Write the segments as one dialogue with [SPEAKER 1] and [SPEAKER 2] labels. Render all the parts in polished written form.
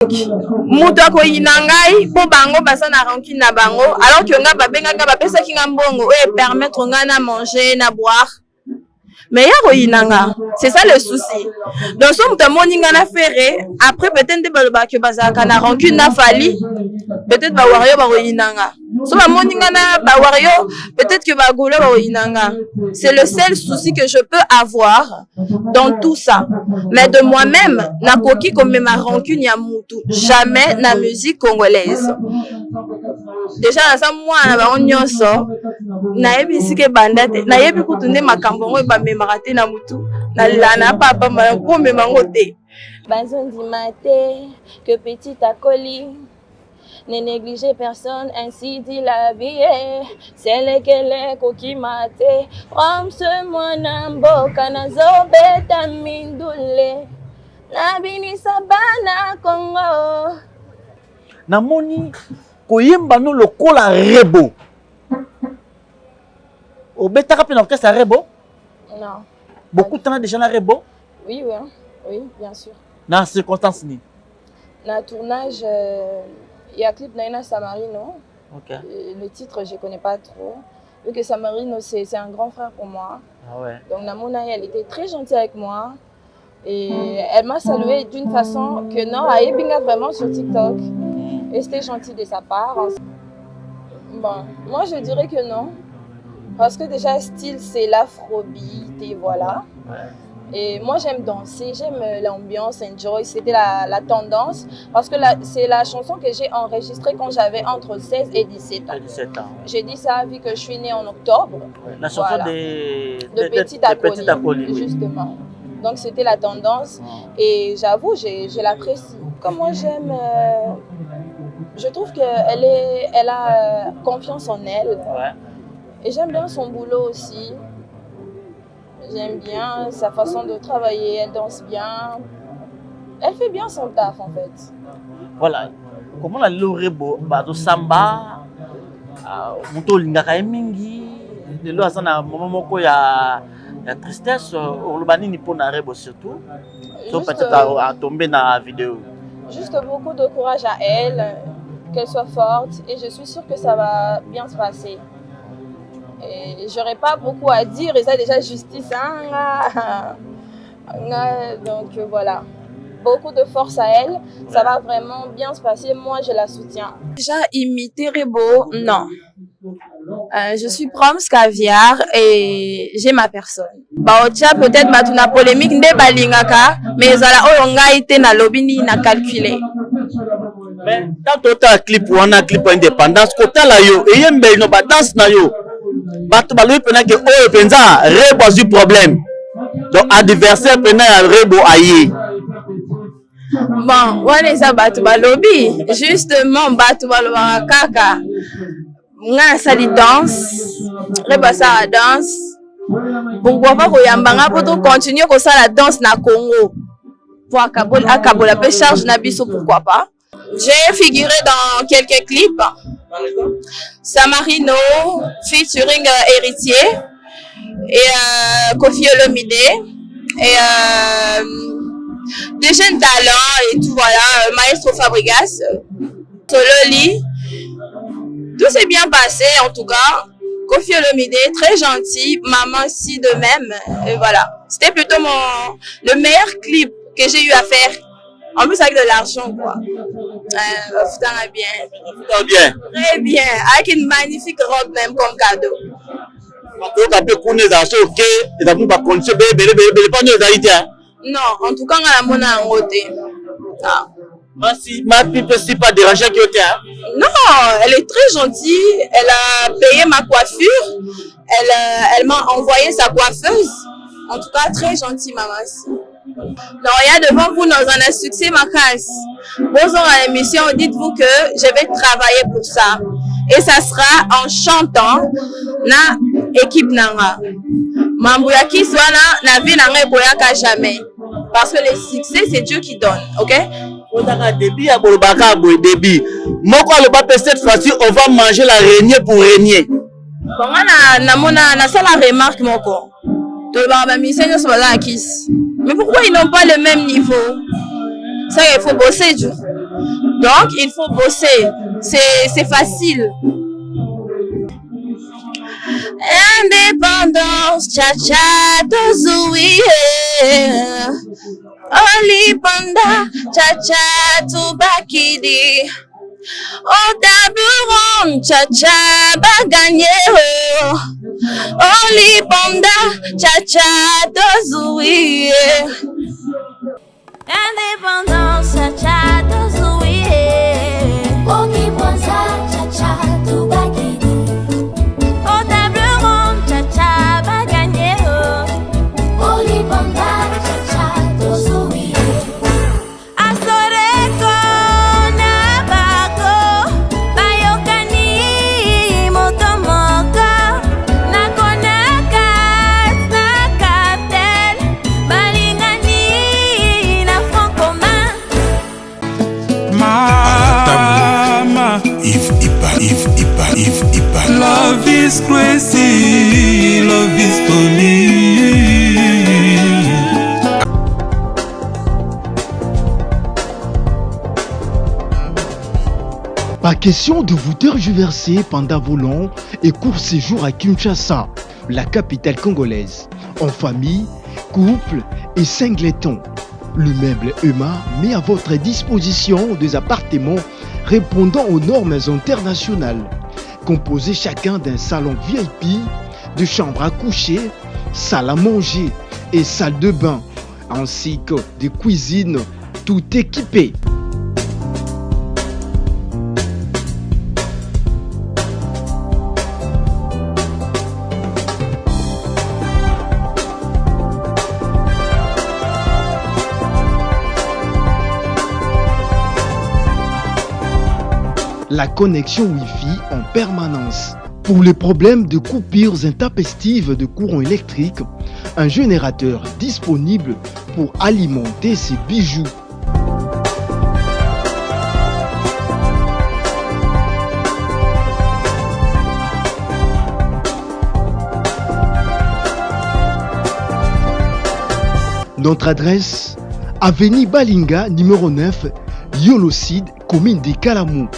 [SPEAKER 1] Muto ko inangai po bango basa na rancune na bango alors que nga babenga nga bapesa ki nga mbongo et permettre nga na manger na boire. Mais c'est ça le souci. Donc, si on a fait, après peut-être que na rancune na fali, peut-être que wario ba inanga. Si on peut-être que bagolo ba inanga. C'est le seul souci que je peux avoir dans tout ça. Mais de moi-même, na koki comme ma rancune ya mutu, jamais na musique congolaise. Déjà na moi na ba nyonso na yebi ke bandate na yebi kutunde makambo ngo ba memaraté na mutu na lana papa ma ko memango te
[SPEAKER 2] bazondi maté que petit akoli ne négligez personne ainsi dit la vie c'est lequel koki maté comme ce mwana mboka na zobeta mindule na bini sabana Congo
[SPEAKER 3] namoni koyemba no lokola rebo. Au Betaka puis l'orchestre à Rebo?
[SPEAKER 2] Non.
[SPEAKER 3] Beaucoup de temps déjà à Rebo?
[SPEAKER 2] Oui, oui, oui, bien sûr.
[SPEAKER 3] Dans les circonstances ni?
[SPEAKER 2] Dans le tournage, il y a un clip Naina Samarino.
[SPEAKER 3] Ok.
[SPEAKER 2] Le titre, je ne connais pas trop. Vu que Samarino, c'est un grand frère pour moi.
[SPEAKER 3] Ah ouais.
[SPEAKER 2] Donc Namona, elle était très gentille avec moi. Et elle m'a salué d'une façon que non, elle est vraiment sur TikTok. Et c'était gentil de sa part. Bon, moi je dirais que non. Parce que déjà, style, c'est l'afrobeat et voilà. Ouais. Et moi, j'aime danser, j'aime l'ambiance, enjoy. C'était la tendance. Parce que c'est la chanson que j'ai enregistrée quand j'avais entre 16 et 17 ans.
[SPEAKER 3] 17 ans.
[SPEAKER 2] J'ai dit ça vu que je suis née en octobre.
[SPEAKER 3] Ouais. La chanson
[SPEAKER 2] voilà.
[SPEAKER 3] de
[SPEAKER 2] Petit Akoli, justement. Donc, c'était la tendance. Et j'avoue, je l'apprécie. Comme moi, j'aime... je trouve qu'elle a confiance en elle. Ouais. Et j'aime bien son boulot aussi. J'aime bien sa façon de travailler. Elle danse bien. Elle fait bien son taf en fait.
[SPEAKER 3] Voilà. Comment la Lorebo, Bado Samba, Muto Lingaka Mingi, de l'eau à na momoko ya tristesse, Urubani Nippon Rebo surtout. Sauf peut-être à tomber dans la vidéo.
[SPEAKER 2] Juste beaucoup de courage à elle, qu'elle soit forte et je suis sûre que ça va bien se passer. Et j'aurais pas beaucoup à dire et ça déjà justice hein? Donc voilà, beaucoup de force à elle, ça va vraiment bien se passer, moi je la soutiens.
[SPEAKER 1] Déjà imiter Rebo, non. Je suis Proms Caviar et j'ai ma personne. Baotia peut-être matuna polémique nde balingaka mais zala oyo ngai te na lobini na calculer.
[SPEAKER 3] Mais quand tu as un clip ou un clip indépendance, quand tu as yo et yembe no ba danse na yo. Batu balou pena que oyo penza Rebo a du problème. Donc adversaire pena Rebo aye.
[SPEAKER 1] Bon, on est à batu balobi. Justement batu baloba kaka. Nga sali danse, Rebo sa danse. Pourquoi pas koyambanga pour continuer comme ça la danse na Congo. Pour akabola pe charge na biso pourquoi pas. J'ai figuré dans quelques clips. Samarino, featuring Héritier et Kofi Olomide et des jeunes talents et tout voilà, Maestro Fabregas, Sololi. Tout s'est bien passé en tout cas. Kofi Olomide, très gentil, maman aussi de même. Et voilà, c'était plutôt le meilleur clip que j'ai eu à faire. En plus avec de l'argent quoi.
[SPEAKER 3] Bien.
[SPEAKER 1] Très bien. Avec une magnifique robe même comme cadeau. Non, en tout cas on a mon angoté.
[SPEAKER 3] Ma pipe si pas dérangé qui était.
[SPEAKER 1] Non, elle est très gentille. Elle a payé ma coiffure. Elle m'a envoyé sa coiffeuse. En tout cas très gentille maman. Donc, il y a devant vous dans un succès ma casse. Bonjour à l'émission, dites-vous que je vais travailler pour ça. Et ça sera en chantant na équipe nanga. Mambuya qui soit là, la vie n'en est jamais. Parce que le succès, c'est Dieu qui donne, ok?
[SPEAKER 3] On a débit à Bolbaka, débit. Moi, cette fois-ci, on va manger la régnier pour régner.
[SPEAKER 1] Bon, on a la remarque, mon corps. Mais pourquoi ils n'ont pas le même niveau? Ça, il faut bosser dur. Donc, il faut bosser. C'est facile. Indépendance, cha-cha, tozoui, Olipanda, cha-cha, tubakidi. Au tableau, cha-cha, baganye, Olipanda, cha-cha, tozoui. Indépendance, cha-cha, tozoui, Olipanda, cha-cha, tubakidi.
[SPEAKER 4] Love is crazy, love is funny.
[SPEAKER 5] Pas question de vous tergiverser pendant vos longs et courts séjours à Kinshasa, la capitale congolaise. En famille, couple et singleton. Le meuble Emma met à votre disposition des appartements répondant aux normes internationales. Composés chacun d'un salon VIP, de chambres à coucher, salle à manger et salle de bain, ainsi que de cuisine tout équipées. La connexion Wi-Fi en permanence. Pour les problèmes de coupures intempestives de courant électrique, un générateur disponible pour alimenter ces bijoux. Notre adresse, avenue Balinga, numéro 9, Yolocide, commune de Kalamou.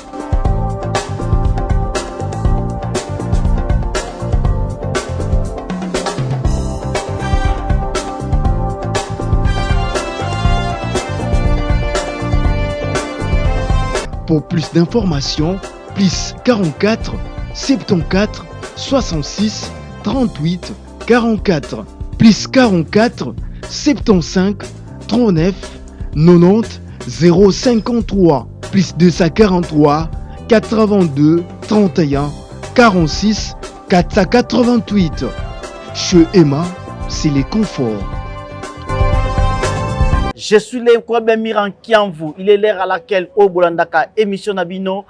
[SPEAKER 5] Pour plus d'informations, plus 44 74 66 38 44, plus 44 75 39 90 053, plus 243 82 31 46 488. Chez Emma, c'est les conforts.
[SPEAKER 3] Je suis le Kwame Miran Kianvu. Il est l'heure à laquelle au Bolandaka émission Nabino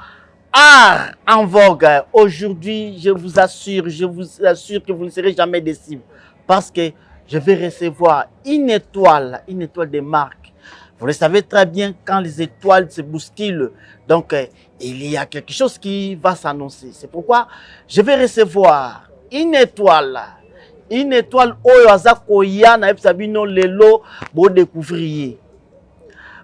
[SPEAKER 3] Art en vogue. Aujourd'hui, je vous assure que vous ne serez jamais déçus parce que je vais recevoir une étoile de marque. Vous le savez très bien, quand les étoiles se bousculent, donc il y a quelque chose qui va s'annoncer. C'est pourquoi je vais recevoir une étoile oyo aza koya na ebisabino lelo bo découvrir.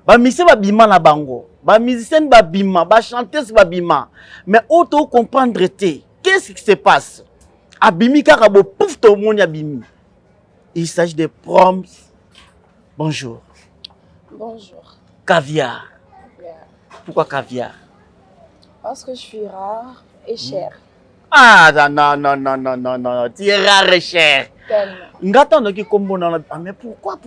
[SPEAKER 3] Ba musicien babima na bango, ba musicienne babima, ba chanteuse babima. Mais auto comprendre te, qu'est-ce qui se passe? Abimi kaka bo pouf to monde abimi. Il s'agit de Proms. Bonjour.
[SPEAKER 2] Bonjour.
[SPEAKER 3] Caviar.
[SPEAKER 2] Yeah.
[SPEAKER 3] Pourquoi caviar?
[SPEAKER 2] Parce que je suis rare et chère.
[SPEAKER 3] Ah non, tu es rare et cher.
[SPEAKER 2] Tellement.
[SPEAKER 3] Mais pourquoi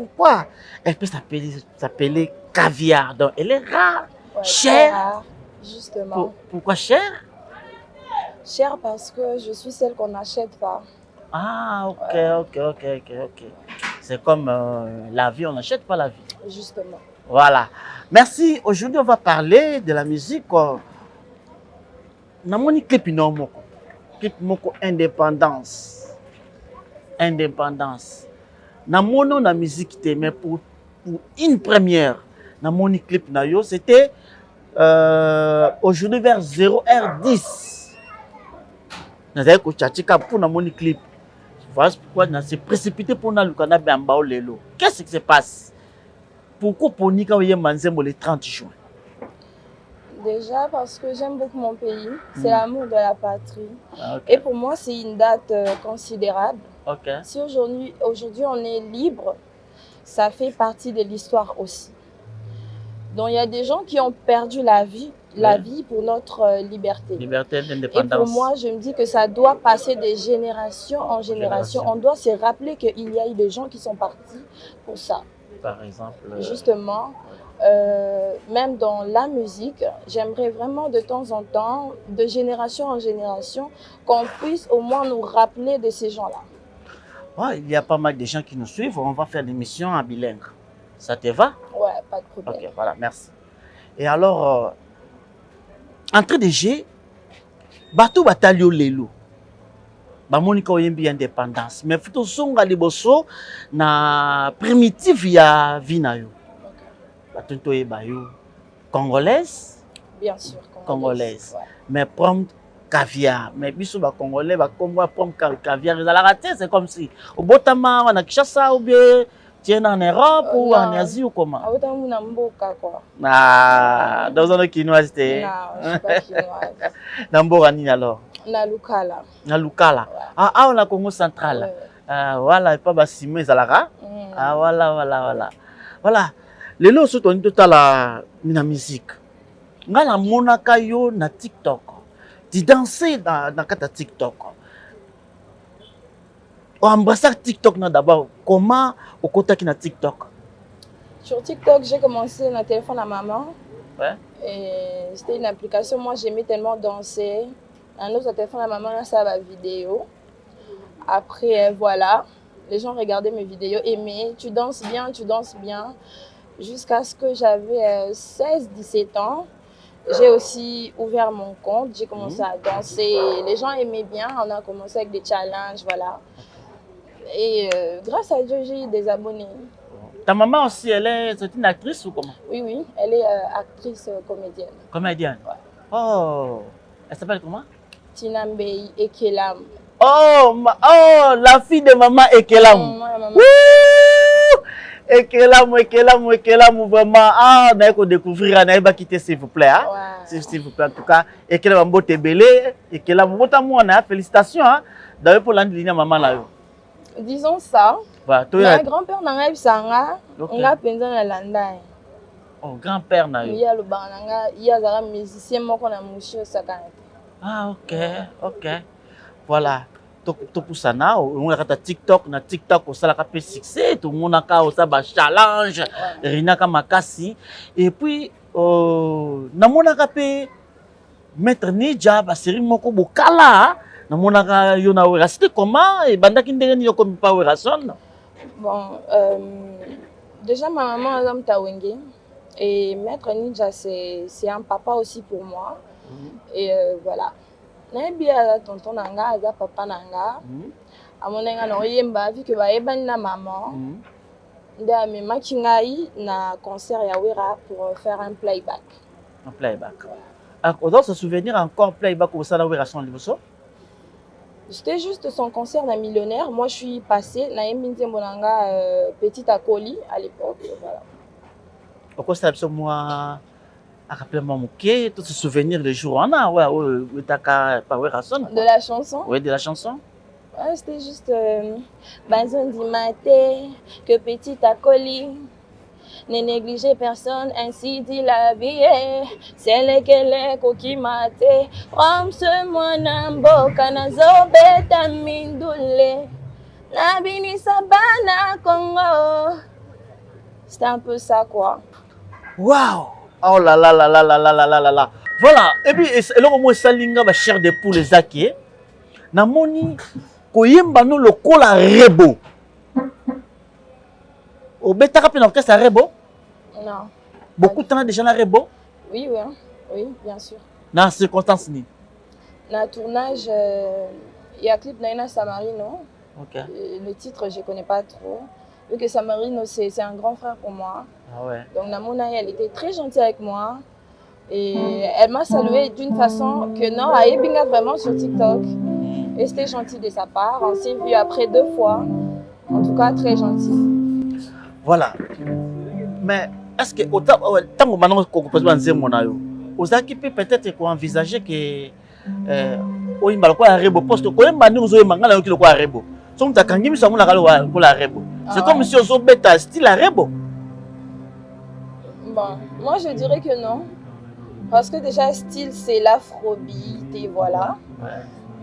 [SPEAKER 3] elle peut s'appeler caviar? Donc elle est rare,
[SPEAKER 2] Ouais,
[SPEAKER 3] chère.
[SPEAKER 2] Rare, justement.
[SPEAKER 3] Pourquoi cher?
[SPEAKER 2] Chère parce que je suis celle qu'on n'achète pas.
[SPEAKER 3] Ah, ok. C'est comme la vie, on n'achète pas la vie.
[SPEAKER 2] Justement.
[SPEAKER 3] Voilà. Merci. Aujourd'hui, on va parler de la musique. Namoni clip moko. Clip moko indépendance. Namono na musique mais pour une première, namoni clip na yo, c'était aujourd'hui vers 0h10. Nazali ko tchatika pour namoni clip. Voilà pourquoi on s'est précipité pour na lukana bambao lelo. Qu'est-ce qui se passe? Pourquoi Ponika oye manzembo le 30 juin?
[SPEAKER 2] Déjà parce que j'aime beaucoup mon pays, c'est l'amour de la patrie.
[SPEAKER 3] Ah, ok.
[SPEAKER 2] Et pour moi, c'est une date considérable.
[SPEAKER 3] Ok.
[SPEAKER 2] Si aujourd'hui on est libre, ça fait partie de l'histoire aussi. Donc il y a des gens qui ont perdu la vie pour notre liberté.
[SPEAKER 3] Liberté
[SPEAKER 2] Et
[SPEAKER 3] d'indépendance.
[SPEAKER 2] pour moi, je me dis que ça doit passer de génération en génération. On doit se rappeler qu'il y a eu des gens qui sont partis pour ça.
[SPEAKER 3] Par exemple.
[SPEAKER 2] Justement, même dans la musique, j'aimerais vraiment de temps en temps, de génération en génération, qu'on puisse au moins nous rappeler de ces gens-là.
[SPEAKER 3] Ouais, il y a pas mal de gens qui nous suivent. On va faire l'émission en bilingue. Ça te va?
[SPEAKER 2] Ouais, pas de problème.
[SPEAKER 3] Ok, voilà, merci. Et alors, entrée de jeu, bateau batalio lelo. Bamonika oyembi indépendance. Mais faut songa liboso na primitive ya vie na yo. Bateau toyeba yo. Congolaise?
[SPEAKER 2] Bien sûr.
[SPEAKER 3] Congolaise.
[SPEAKER 2] Ouais.
[SPEAKER 3] Mais prompt caviar. Mais biso ba congolais ba komwa prompt caviar. La raté, c'est comme si au Botama, on a Kinshasa ou bien tu es en Europe ou en Asie ou comment?
[SPEAKER 2] Ah, autant na mboka quoi.
[SPEAKER 3] Ah, dans un chinoise t'es.
[SPEAKER 2] Non, je suis pas chinoise.
[SPEAKER 3] Dans mboka nini alors?
[SPEAKER 2] Na Lukala.
[SPEAKER 3] Na Lukala.
[SPEAKER 2] Ouais.
[SPEAKER 3] Ah, on a Congo central.
[SPEAKER 2] Ouais.
[SPEAKER 3] Ah, voilà, pas basime ezalaka. Ah, voilà. Lelo so toni totala na musique. Ngala monaka yo na TikTok. Tu danser dans kata TikTok. On embrasse TikTok d'abord. Comment au côté qui na TikTok?
[SPEAKER 2] Sur TikTok, j'ai commencé dans le téléphone à maman.
[SPEAKER 3] Ouais.
[SPEAKER 2] Et c'était une application. Moi, j'aimais tellement danser. Un autre téléphone à maman, là, ça va vidéo. Après, voilà. Les gens regardaient mes vidéos, aimaient. Tu danses bien. Jusqu'à ce que j'avais 16-17 ans. J'ai aussi ouvert mon compte. J'ai commencé à danser. Les gens aimaient bien. On a commencé avec des challenges, voilà. Et grâce à Dieu, j'ai eu des abonnés.
[SPEAKER 3] Ta maman aussi, c'est une actrice ou comment?
[SPEAKER 2] Oui, elle est actrice comédienne.
[SPEAKER 3] Comédienne?
[SPEAKER 2] Ouais.
[SPEAKER 3] Oh, elle s'appelle comment?
[SPEAKER 2] Tinambei Ekelam.
[SPEAKER 3] Oh, la fille de maman Ekelam.
[SPEAKER 2] Maman.
[SPEAKER 3] Ekelam, vraiment. Ah, on a découvrir, on a quitter s'il vous plaît. Hein?
[SPEAKER 2] Ouais.
[SPEAKER 3] S'il vous plaît, en tout cas, Ekelam Mbote Belé, Ekelam Mbote félicitations. Hein? D'ailleurs, pour l'année, maman là.
[SPEAKER 2] Disons ça.
[SPEAKER 3] Voilà,
[SPEAKER 2] Mon grand-père n'a pas sanga, on a pensé dans l'anda.
[SPEAKER 3] Oh, grand-père n'a eu.
[SPEAKER 2] Il y a le bananga, il y a des musiciens qui ont mouché sakana.
[SPEAKER 3] Ah, ok. Voilà. Tout pour ça, on a TikTok, na TikTok, on a fait succès, tout le monde a fait challenge, Rinaka Makasi. Et puis, on a fait mettre Nidja, série Moko Bokala. C'était comment? Et Bandaki Ndengeni Yoko Power Rason?
[SPEAKER 2] Bon, déjà ma maman est un Tawenge. Et Maître Ninja, c'est un papa aussi pour moi. Et voilà. Nayebia tonton nanga, aza papa nanga. Amonenga na oyemba vu que ba ebani na maman. Nde amemaki ngai na concert ya Wera pour faire un playback.
[SPEAKER 3] Un playback. On doit se souvenir encore playback au Sana Wera son liboso?
[SPEAKER 2] C'était juste son concert d'un millionnaire. Moi, je suis passée. Naïm Nzembonanga, petite Akoli à l'époque. Voilà.
[SPEAKER 3] Pourquoi ça me moi rappelle-moi mon tout ce souvenir de jour on a ouais
[SPEAKER 2] de la chanson.
[SPEAKER 3] Oui, de la chanson.
[SPEAKER 2] Ouais, c'était juste Bazon dit maté que petite Akoli ne négligez personne, ainsi dit la vie. C'est lesquels qui maté. Comme ce moinambo kanazo beta mindule. Nabini sabana Congo. C'était un peu ça quoi.
[SPEAKER 3] Waouh! Oh là. Voilà. Et puis, alors moi salinga ba chair de poule zaki. Na moni koyemba no lokola rebo. Au beta kapé orchestre rebo?
[SPEAKER 2] Non.
[SPEAKER 3] Beaucoup de temps déjà la rebo?
[SPEAKER 2] Oui, bien sûr.
[SPEAKER 3] Dans circonstances ni.
[SPEAKER 2] Dans le tournage, il y a un clip d'Aina Samarino.
[SPEAKER 3] Ok.
[SPEAKER 2] Le titre, je ne connais pas trop. Vu que Samarino, c'est un grand frère pour moi.
[SPEAKER 3] Ah ouais.
[SPEAKER 2] Donc Namona, elle était très gentille avec moi. Et elle m'a salué d'une façon que non, à Ebinga vraiment sur TikTok. Et c'était gentil de sa part. On s'est vu après 2 fois. En tout cas, très gentil.
[SPEAKER 3] Voilà. Mais est-ce que autant maintenant qu'on pose un zéro aux équipes peut-être qu'on envisager que oyimba le quoi rebo poste ko yemba ni uzo yemba ngala yokilo kwa rebo so mutakangi miso amuna kalo ko la rebo c'est comme si ozo beta style la rebo.
[SPEAKER 2] Bon, moi je dirais que non. Parce que déjà, style, c'est l'afrobeat et voilà. Ouais.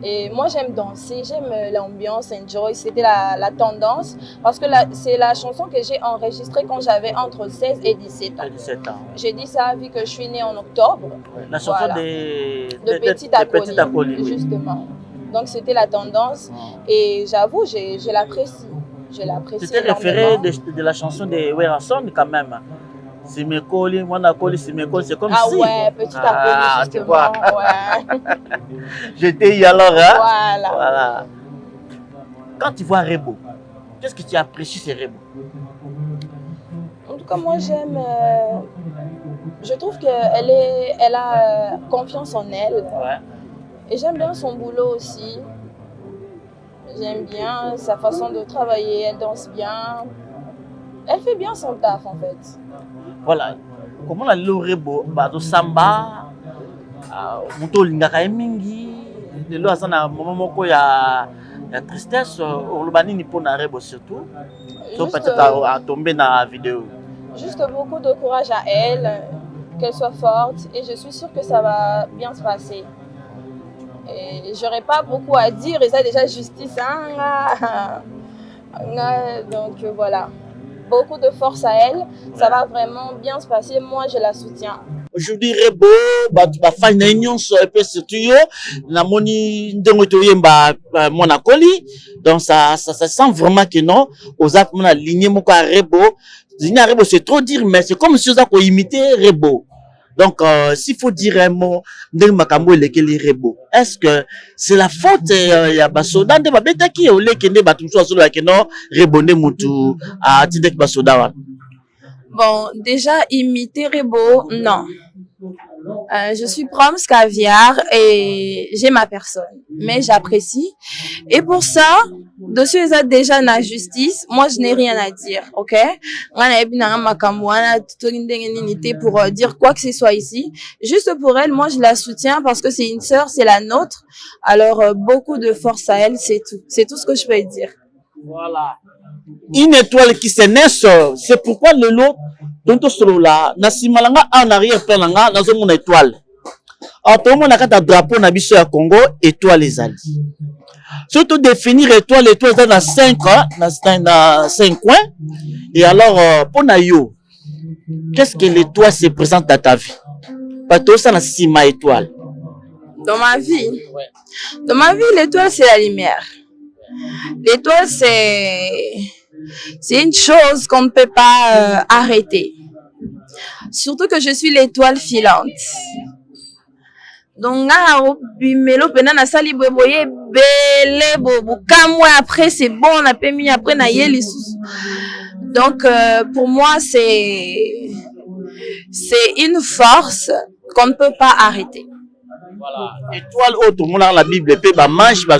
[SPEAKER 2] Et moi, j'aime danser, j'aime l'ambiance, enjoy. C'était la tendance. Parce que c'est la chanson que j'ai enregistrée quand j'avais entre 16 et 17 ans. 17 ans. J'ai dit ça vu que je suis née en octobre. Ouais. La chanson voilà. de Petit Acoli, justement. Donc, c'était la tendance. Et j'avoue, je l'apprécie. Je l'apprécie.
[SPEAKER 3] C'était référé de la chanson de Werason quand même. C'est mes colis, moi na colis, c'est mes colis, c'est comme si.
[SPEAKER 2] Ah ouais, Petit Acoli, justement. Ouais.
[SPEAKER 3] J'étais y alors, hein?
[SPEAKER 2] Voilà.
[SPEAKER 3] Quand tu vois Rebo, qu'est-ce que tu apprécies ces Rebo?
[SPEAKER 2] En tout cas, moi j'aime. Je trouve qu'elle a confiance en elle. Ouais. Et j'aime bien son boulot aussi. J'aime bien sa façon de travailler, elle danse bien. Elle fait bien son taf en fait.
[SPEAKER 3] Voilà. Comment la Rebo, bato samba, muto lingaka mingi, de lo asana moment moko ya tristesse, olobani ni pona Rebo surtout. Donc peut-être à tomber dans la vidéo.
[SPEAKER 2] Juste beaucoup de courage à elle, qu'elle soit forte et je suis sûre que ça va bien se passer. Et j'aurais pas beaucoup à dire et ça déjà justice. Hein? Donc voilà. Beaucoup de force à elle, ça va vraiment bien se passer, moi je la soutiens.
[SPEAKER 3] Aujourd'hui Rebo, ba fan na nyonso et puis surtout yo na moni ndongo to yemba mona koli, donc ça sent vraiment que non aux actes mona lignée moko Rebo, lignée Rebo c'est trop dire mais c'est comme si on a imiter Rebo. Donc, s'il faut dire un mot, est-ce que c'est la faute ya basoda de babeta qui au lekende batumso solo ya keno rebonde mutu a tindek basoda?
[SPEAKER 1] Bon, déjà imiter Rebo, non. Je suis Proms Caviar et j'ai ma personne, mais j'apprécie. Et pour ça, dessus ils ont déjà la justice. Moi, je n'ai rien à dire, ok? On a pour dire quoi que ce soit ici. Juste pour elle, moi je la soutiens parce que c'est une sœur, c'est la nôtre. Alors beaucoup de force à elle, c'est tout. C'est tout ce que je peux dire.
[SPEAKER 3] Voilà. Une étoile qui s'énesse, c'est pourquoi le lot tonto solo la na simalanga en arrière plananga na zomo na étoile. Alors tout le monde a un drapeau na biso ya Congo étoile les alliés. Surtout définir étoile dans 5 dans 5 coins. Et alors pour na yo, qu'est-ce que l'étoile se présente dans ta vie? Pas tout ça na sima étoile.
[SPEAKER 1] Dans ma vie. Ouais. Dans ma vie, l'étoile c'est la lumière. L'étoile c'est une chose qu'on ne peut pas arrêter. Surtout que je suis l'étoile filante. Donc, après c'est bon, on a permis après na yeli. Donc, pour moi, c'est une force qu'on ne peut pas arrêter.
[SPEAKER 3] Voilà. Étoile autre, on a la Bible, pe ba manche, ba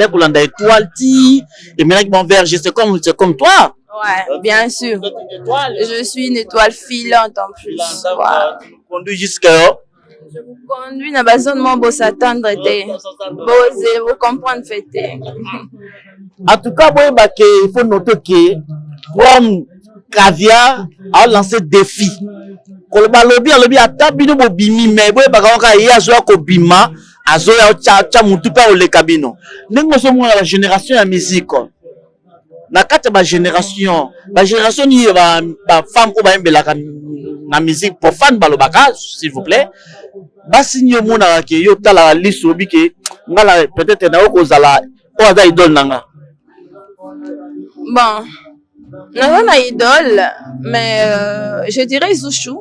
[SPEAKER 3] kolanda étoile ti, et maintenant que verge, c'est comme toi.
[SPEAKER 1] Ouais, bien sûr. Je suis une étoile filante en plus. Voilà.
[SPEAKER 3] Conduis jusqu'à.
[SPEAKER 1] Je vous conduis dans la zone mon beau s'attendre été. Vous comprendre fêter.
[SPEAKER 3] En tout cas, il faut noter que Proms Caviar a lancé défi. Koloba lobi ata bino bobimi mais boye baka ya zo ko bima azo ya cha mutu pa ole kabino ndenge so mona la génération ya musique na kata ba génération ni ba femme ko ba embelaka na musique pour fan balobaka s'il vous plaît basi nyo mona ke yo tala liste obi ke ngala peut-être na ko zala o aza idole nanga.
[SPEAKER 1] Bon, non na idole mais je dirais Zuchu.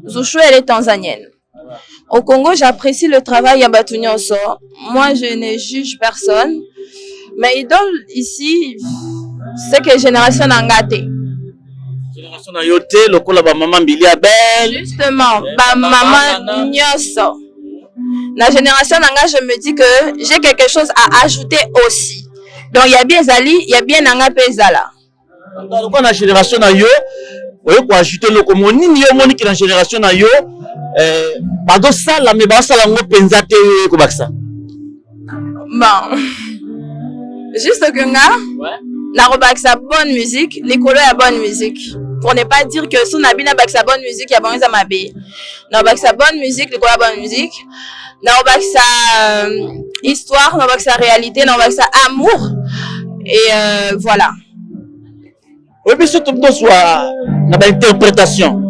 [SPEAKER 1] Zuchu, elle est tanzanienne. Au Congo, j'apprécie le travail à Batunyonso. Moi, je ne juge personne. Mais idole ici, c'est que Génération Nangate.
[SPEAKER 3] Génération Nayote, le coup là, maman Bilia Belle.
[SPEAKER 1] Justement, maman Nyoso. La Génération Nanga, je me dis que j'ai quelque chose à ajouter aussi. Donc, il y a bien Zali, il y a bien Nanga Pezala.
[SPEAKER 3] Donc, la Génération Nayo, oyo ko ajouter le comme nini yo moni ki na génération na yo bado sala mais ba sala ngo penza te ko baksa.
[SPEAKER 1] Bon. Juste que na robaksa bonne musique, l'écolo a bonne musique. Pour ne pas dire que si on a bien baksa bonne musique, il y a bon ça m'abé. Na baksa bonne musique, l'écolo a bonne musique. Na robaksa histoire, na robaksa réalité, na robaksa amour. Et voilà.
[SPEAKER 3] Oui, mais surtout soit na ba interprétation.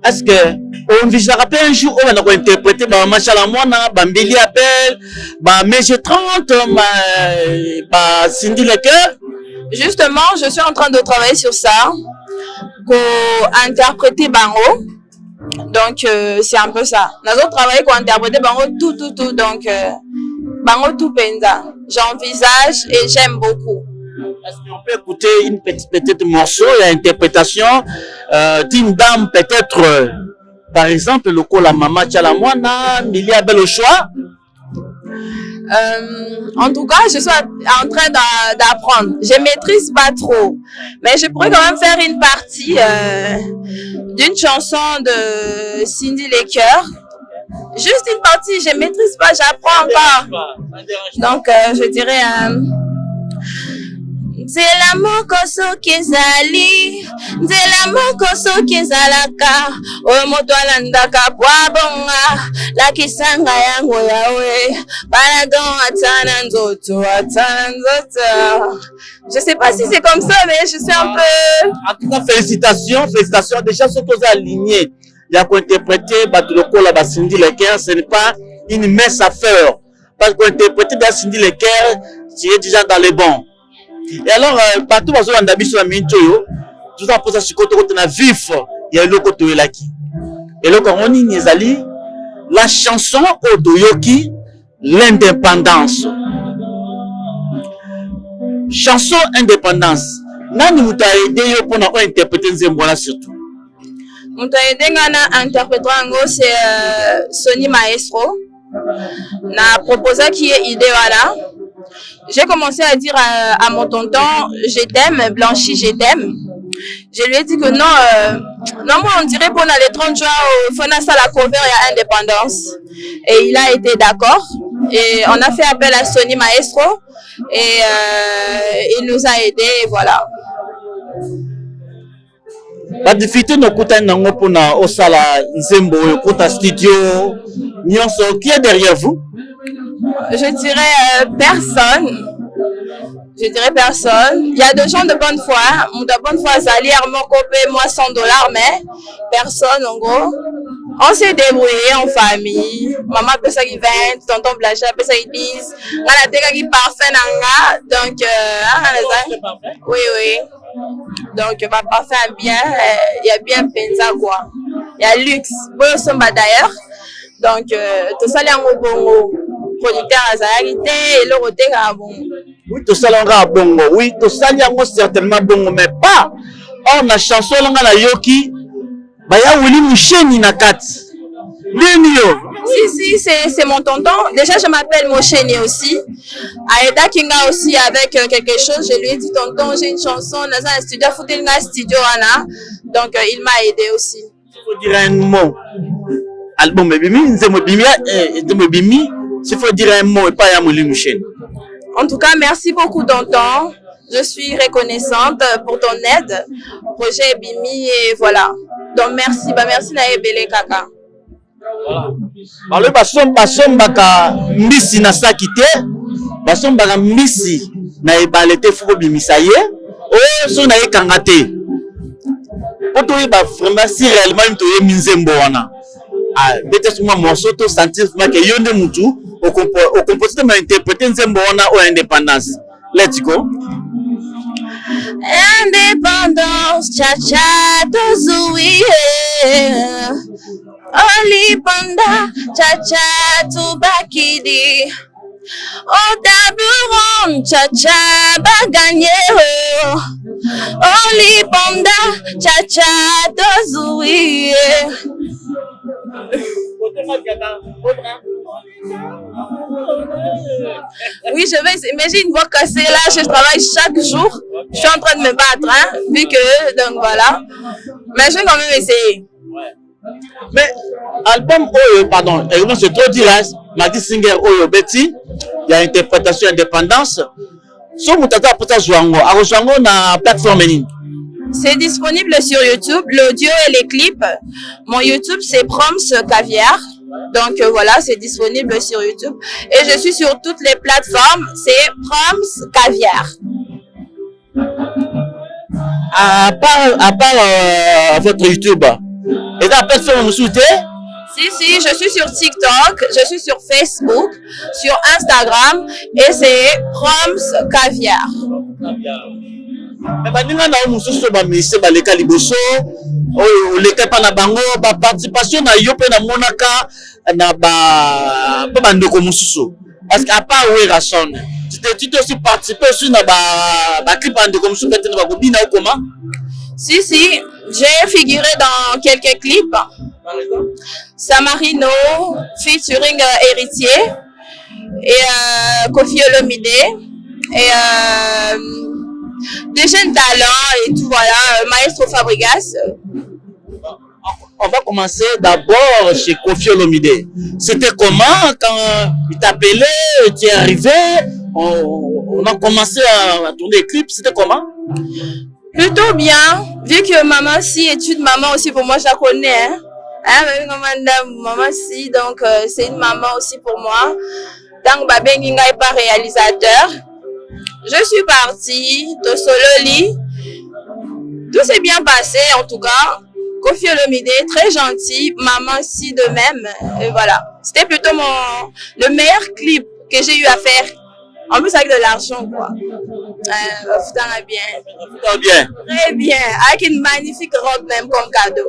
[SPEAKER 3] Est-ce que on vise à rappeler un jour on va interpréter ba machala mwana ba mbeli appel ba mg 30 ba Cindy Lecker?
[SPEAKER 1] Justement, je suis en train de travailler sur ça pour interpréter Bango. Donc c'est un peu ça. Nous avons travaillé pour interpréter Bango tout donc Bango tout penza. J'envisage et j'aime beaucoup.
[SPEAKER 3] Est-ce qu'on peut écouter une petite morceau et interprétation d'une dame peut-être, par exemple, le coup la maman Tchalamwana, Milia Belochoa?
[SPEAKER 1] En tout cas, je suis en train d'apprendre. Je maîtrise pas trop, mais je pourrais quand même faire une partie d'une chanson de Cindy Lecker. Juste une partie, je maîtrise pas, j'apprends encore. Donc, je dirais Nzela moko soki ezali, nzela moko soki ezalaka, oyo moto alandaka po abonga, lakisanga yango yawe, pardon atana nzoto. Je sais pas si c'est comme ça, mais je suis un peu...
[SPEAKER 3] En tout cas, félicitations. Déjà, sont tous alignés. Il y a qu'à interpréter Batuloko la Cindy Lecker, ce n'est pas une mince affaire. Parce qu'on interprète Cindy Lecker, tu es déjà dans les bons. Et alors, partout où on a mis sur la mintoyo, tout ça pour ça, sur côté on a vif, il y a le côté laki. Et là, quand on y est la chanson Odoyoki, l'indépendance. Chanson indépendance. Nani mouta aidé yo pour nous interpréter Nzembola surtout.
[SPEAKER 1] Mouta aidé ngana interpréter ngo c'est Sony Maestro. Na proposé qui est idée voilà. J'ai commencé à dire à mon tonton, je t'aime, Blanchi, je t'aime. Je lui ai dit que non, moi on dirait pour les 30 juin, il faut faire la cover à Indépendance. Et il a été d'accord. Et on a fait appel à Sony Maestro. Et il nous a aidés, et voilà.
[SPEAKER 3] La difficulté de Kouta Nango pour Osala Nzembo, Kouta Studio, Nyonso, qui est derrière vous?
[SPEAKER 1] Je dirais personne. Je dirais personne. Il y a des gens de bonne foi. Mon de bonne foi, Zali, mon copé, moi $100, mais personne en gros. On s'est débrouillé en famille. Maman peut ça qui 20, tonton Blacha peut ça qui 10. On a des qui parfait nanga. Donc, oui. Donc, ma parfait bien. Il y a bien pensa quoi. Il y a luxe. Bon, somba d'ailleurs. Donc, tout ça, il y a un bon producteur à Zahalité et le côté à bon.
[SPEAKER 3] Oui, tout ça, il y a un bon. Oui, tout ça, il y a certainement bon, mais pas. Or, la chanson, il y a Yoki. Baya Willy Moucheni Nakati.
[SPEAKER 1] Si, c'est mon tonton. Déjà, je m'appelle Moucheni aussi. Aïda Kinga aussi avec quelque chose. Je lui ai dit, tonton, j'ai une chanson dans un studio, Foutenga Studio Anna. Donc, il m'a aidé aussi.
[SPEAKER 3] Il faut dire un mot. Album Bimi, il faut dire un mot et pas Yamouli Moucheni.
[SPEAKER 1] En tout cas, merci beaucoup, tonton. Je suis reconnaissante pour ton aide. Projet Bimi et voilà. Donc merci Naebele Kaka.
[SPEAKER 3] Voilà. Basombaka misi na sakite, basombaka misi na ebalete foko bimisa ye, oh so na ekangate. Poto ba vraiment si réellement to ye Nzembo wana. Ah, peut-être moi morceau to sentir que yonde mutu au compositeur m'a interprété Nzembo wana au indépendance. Let's go.
[SPEAKER 1] Indépendance, cha-cha, tozoui, Oli panda, cha-cha, tubakidi, Otaburon, cha-cha, baganye, Oli panda, cha-cha, tozoui. Oui, mais j'ai une voix cassée là, je travaille chaque jour. Je suis en train de me battre, hein, vu que, donc voilà. Mais je vais quand même essayer.
[SPEAKER 3] Mais album Oyo, pardon, c'est trop dire, Madi Singer Oyo Betty, il y a interprétation indépendance. Si vous avez un Zouango, à Zouango, on a plateforme.
[SPEAKER 1] C'est disponible sur YouTube, l'audio et les clips. Mon YouTube, c'est Proms Caviar. Donc voilà, c'est disponible sur YouTube. Et je suis sur toutes les plateformes, c'est Proms Caviar.
[SPEAKER 3] À part votre YouTube, et la plateforme vous souhaitez?
[SPEAKER 1] Si, je suis sur TikTok, je suis sur Facebook, sur Instagram, et c'est Proms Caviar.
[SPEAKER 3] Mais baninga na mususu ba mise ba leka liboso o leka pa na bango ba participation na yo pe na monaka na ba bandeko mususu parce qu'à part oui rason tu t'es aussi participé sur na ba clip bandeko mususu peut-être na ba kobina ou comment?
[SPEAKER 1] Si, j'ai figuré dans quelques clips. Samarino featuring Héritier et Kofi Olomide et des jeunes talents et tout, voilà, Maestro Fabregas.
[SPEAKER 3] On va commencer d'abord chez Kofi Olomide. C'était comment quand il t'appelait, tu es arrivé, on a commencé à tourner les clips, c'était comment?
[SPEAKER 1] Plutôt bien, vu que maman si étude maman aussi pour moi je la connais. Maman si, donc c'est une maman aussi pour moi. Donc Babenginga est pas réalisateur. Je suis partie de Sololi. Tout s'est bien passé en tout cas. Kofi Olomide, très gentil. Maman si de même. Et voilà. C'était plutôt le meilleur clip que j'ai eu à faire. En plus avec de l'argent quoi.
[SPEAKER 3] Bien.
[SPEAKER 1] Très bien. Avec une magnifique robe même comme cadeau.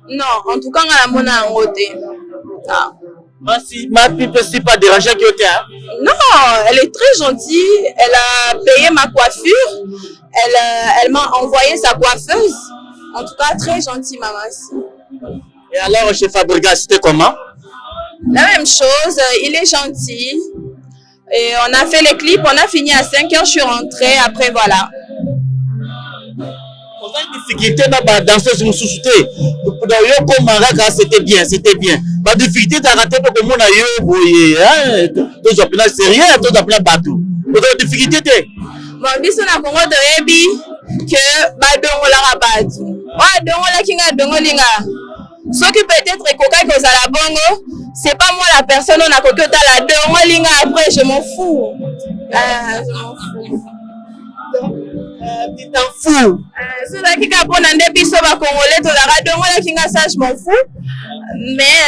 [SPEAKER 1] Non, en tout cas on a mon angoté.
[SPEAKER 3] Ma pipe c'est pas dérangeant qui était.
[SPEAKER 1] Non, elle est très gentille. Elle a payé ma coiffure. Elle m'a envoyé sa coiffeuse. En tout cas, très gentille, maman.
[SPEAKER 3] Et alors, chez Fabregas, c'était comment?
[SPEAKER 1] La même chose. Il est gentil. Et on a fait les clips. On a fini à 5h. Je suis rentrée. Après, voilà.
[SPEAKER 3] On a une difficulté dans la danseuse moussouté. C'était bien, c'était bien. La difficulté t'as raté pour que mon aïe, tous appelés sérieux, tous appelés bateau. Vous avez difficulté t'es?
[SPEAKER 1] Bon, biso na Congo de Ebi que badongo la rabatu. Ouais, dongo la kinga dongo linga. Ce qui peut-être coca que ça la bongo, c'est pas moi la personne on a coqué la dongo linga après je m'en fous. Je m'en fous.
[SPEAKER 3] Tu t'en fous.
[SPEAKER 1] C'est là qui capone en débit sur la congolais to la dongo la kinga ça je m'en fous. Mais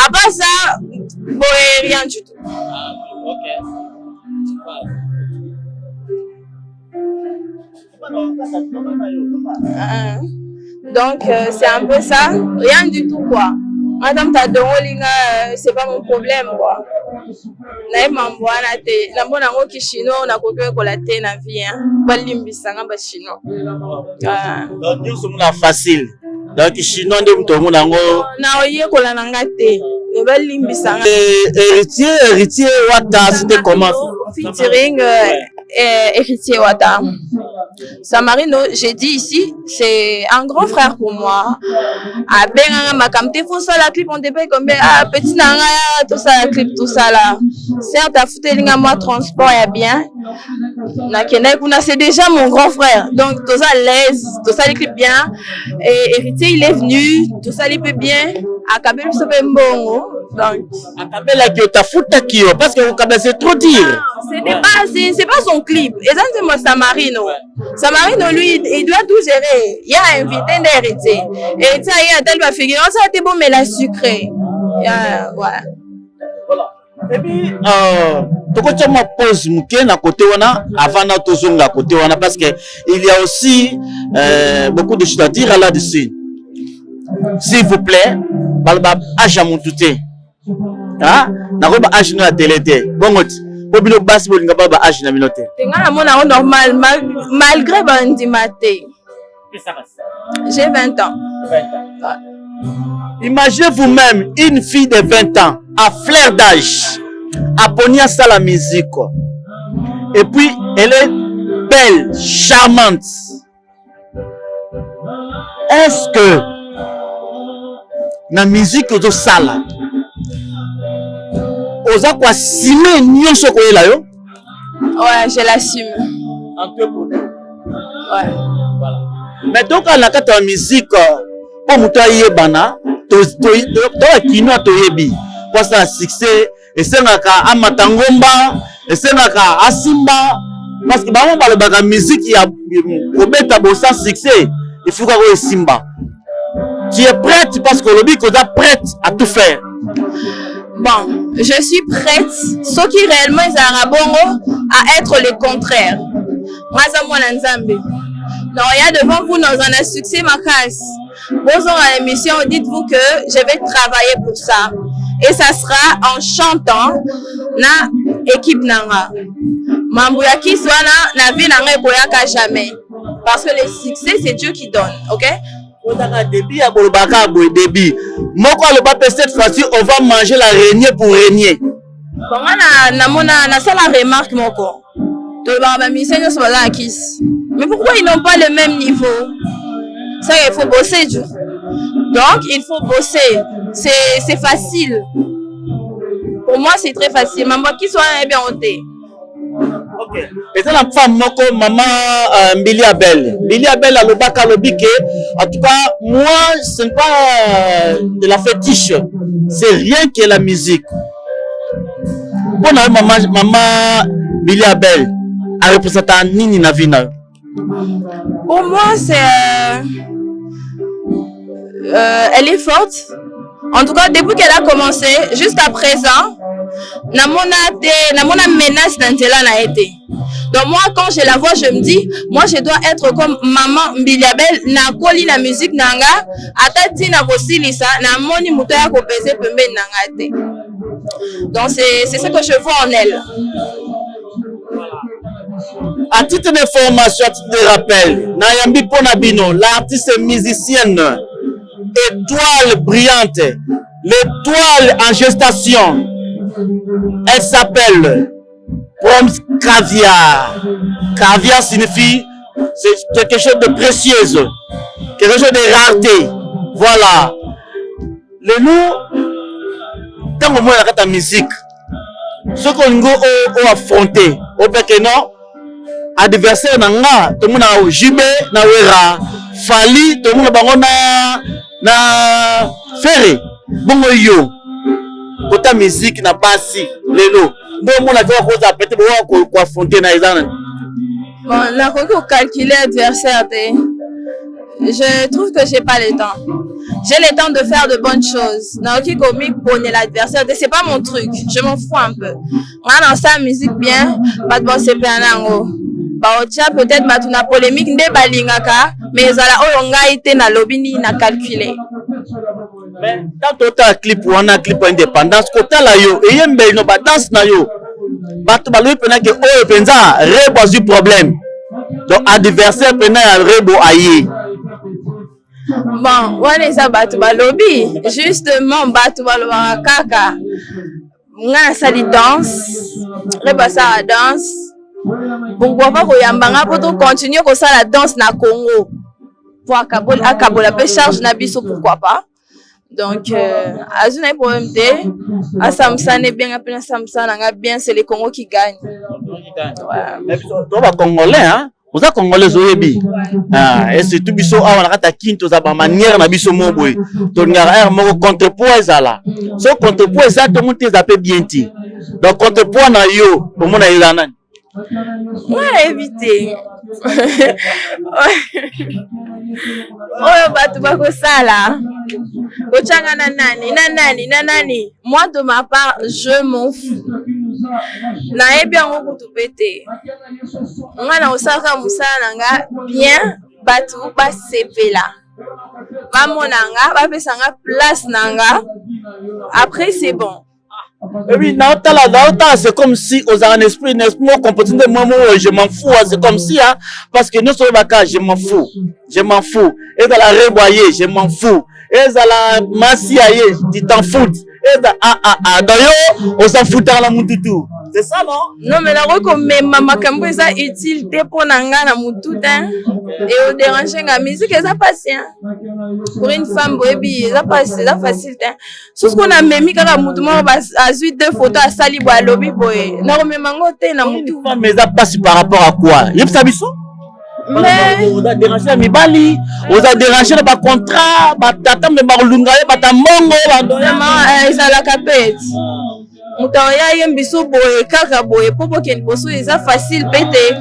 [SPEAKER 1] à part ça, bon rien du tout.
[SPEAKER 3] OK.
[SPEAKER 1] Donc c'est un peu ça, rien du tout quoi. Madame Tadongolinga, c'est pas mon problème quoi. Naïe mamboana te, nambo nango kishino na kokwe kolate na vie hein. Balimbisanga ba chino.
[SPEAKER 3] Donc nous sommes là facile. Donc chino nde mutomo nango
[SPEAKER 1] na oye kolananga te. Balimbisanga.
[SPEAKER 3] Héritier Wata, c'était comment?
[SPEAKER 1] Featuring Héritier Wata. Samarino, j'ai dit ici, c'est un grand frère pour moi. Ah, ben, ma camté, faut ça la clip, on dépêche comme ah, petit nanga, tout ça la clip, tout ça là. Certes, à foutre les moi transport, y a bien. C'est déjà mon grand frère. Donc, tout ça l'aise, tout ça les clip bien. Et Héritier, il est venu, tout ça il peut bien. À Kabel, ça peut bon. Donc,
[SPEAKER 3] à Kabel, là, qui t'a foutu qui parce que Kabel, c'est trop dire.
[SPEAKER 1] C'est pas son clip. Et ça, c'est moi, Samarino. Samarino, lui, il doit tout gérer. Il y a invité d'Héritier. Et ça, il y a tellement figure. Ça a été bon, mais la sucrée. Voilà.
[SPEAKER 3] Et puis, tu as ma pause na côté wana avant na tozonga côté wana parce que il y a aussi beaucoup de choses à dire là-dessus. S'il vous plaît, balba aja mututé. Ah, na roba aja na télé té. Bongoti. Bobilo basse bolinga baba âge na minote.
[SPEAKER 1] Tenga na normal malgré bandimate. J'ai 20 ans.
[SPEAKER 3] 20 ans. Imaginez vous-même une fille de 20 ans à flair d'âge, à pogner ça la musique. Et puis, elle est belle, charmante. Est-ce que la musique de Sala, oza quoi simer nyonso ko ela yo?
[SPEAKER 2] Ouais, je l'assume.
[SPEAKER 3] En deux pour deux.
[SPEAKER 2] Ouais.
[SPEAKER 3] Voilà. Mais donc à la carte musique pour muto yebana to kino to yebi pour ça succès et c'est ngaka amatangomba et c'est ngaka asimba parce que ba le baga musique ya obeta bo sans succès il faut qu'on simba. Tu es prête parce que le bico est prête à tout faire.
[SPEAKER 2] Bon, je suis prête, ce qui réellement est arabongo, à être le contraire. Moi, ça moi l'ensemble. Donc, il y a devant vous dans un succès ma casse. Bonjour à l'émission, dites-vous que je vais travailler pour ça. Et ça sera en chantant na équipe nanga. Mambouyaki soit na vie nanga boyaka jamais. Parce que le succès, c'est Dieu qui donne, ok?
[SPEAKER 3] Débit à Bolbaka, débit. Moi, cette fois-ci, on va manger la régnier pour régner.
[SPEAKER 2] Bon, na ça la remarque, moko. Mais pourquoi ils n'ont pas le même niveau? Ça, il faut bosser. Donc, il faut bosser. C'est facile. Pour moi, c'est très facile. Maman qui soit bien ôté.
[SPEAKER 3] Ok. Et c'est la femme, moko, maman Billy Abel. Billy Abel a le bac à l'obique. En tout cas, moi, ce n'est pas de la fétiche. C'est rien que la musique. Bon, maman Billy Abel a représenté Nini Navina.
[SPEAKER 2] Pour moi, c'est. Elle est forte. En tout cas, depuis qu'elle a commencé, jusqu'à présent, namona menace d'Antela n'a été. Donc moi, quand je la vois, je me dis, moi, je dois être comme maman Mbiliabel, na koli na musique nanga, atati na bosilisa, na moni mutoya ko pese pembe nanga te. Donc c'est ce que je vois en elle.
[SPEAKER 3] À titre d'information, à titre de rappel, Nayambi Ponabino, l'artiste musicienne, étoile brillante, l'étoile en gestation, elle s'appelle Proms Caviar. Caviar signifie c'est quelque chose de précieux, quelque chose de rareté. Voilà. Le loup, tant que moi la musique, ce qu'on a affronté, au fait non, adversaire nanga, tout le monde a jibé, na wera, fali, tout le monde a na ferré, bon yo. Côté musique na basi lelo bon mon a cause à péter quoi affronter na izana.
[SPEAKER 2] Bon, la faut calculer adversaire. Je trouve que j'ai pas le temps. J'ai le temps de faire de bonnes choses. Dans qui comique bonner l'adversaire, c'est pas mon truc. Je m'en fous un peu. Moi dans sa musique bien, pas de bosser penango. Ba ocha peut-être ba tuna polémique nde balingaka, mais zala oyonga ite na lobini na calculer.
[SPEAKER 3] Mais quand tu as un clip ou un clip indépendance, quand tu as yo, et yembe no ba danse na yo, ba tu ba lui pena que oh penza rebo du problème. Donc adversaire pena rebo aye.
[SPEAKER 2] Bon, on est ça batu ba lobby, justement batu ba loba kaka. Nga sali danse, reba sa danse. Pourquoi pas koyambanga pour continuer comme ça la danse na Congo. Pour akabola pe charge na biso pourquoi pas. Donc azuna problème de asamsane bien appelé samsana nga bien c'est les Congo qui gagnent.
[SPEAKER 3] Mais toi va congolais hein. Vous êtes congolais oyebi. Ah et c'est tout biso awa na kata kinto za ba manière na biso moboy. To ngara mo contrepoids ezala. So contrepoids ça tout monde te bien ti. Donc contrepoids na yo pour mon na nani.
[SPEAKER 2] Ouais, éviter. Oh, batu bako sala. Ochanga na nani. Moi, de ma part, je m'en fous. Na bien on tout péter. On a osaka musala nanga bien batu ba sepe là. Ba monanga, ba pesanga place nanga. Après c'est bon.
[SPEAKER 3] Et puis, c'est comme si aux un esprit, moi, comportement de moi, je m'en fous, c'est comme si, hein, parce que nous sommes là, je m'en fous. Et dans la reboyer, je m'en fous. Et dans la massiailler, tu t'en fous. Et dans, d'ailleurs, on s'en fout dans la monde du tout. C'est ça, non?
[SPEAKER 1] Non, mais la rekomema makambo eza utile te pour nanga na mutu te. Et au déranger la musique, eza patient. Pour une femme, boyebi, eza facile te. Tout ce qu'on a memi kaka mutu mo a suite deux photos à sali bo lobby boy. Na remema ngote na mutu.
[SPEAKER 3] Une femme eza passe par rapport à quoi? Yep sabiso? Mais on a dérangé la mibali, on a dérangé le contrat, batata me marulunga, batamongo,
[SPEAKER 1] vraiment ça la capette. Mutaya yembiso boye kaka boye popo ken boso eza facile pété.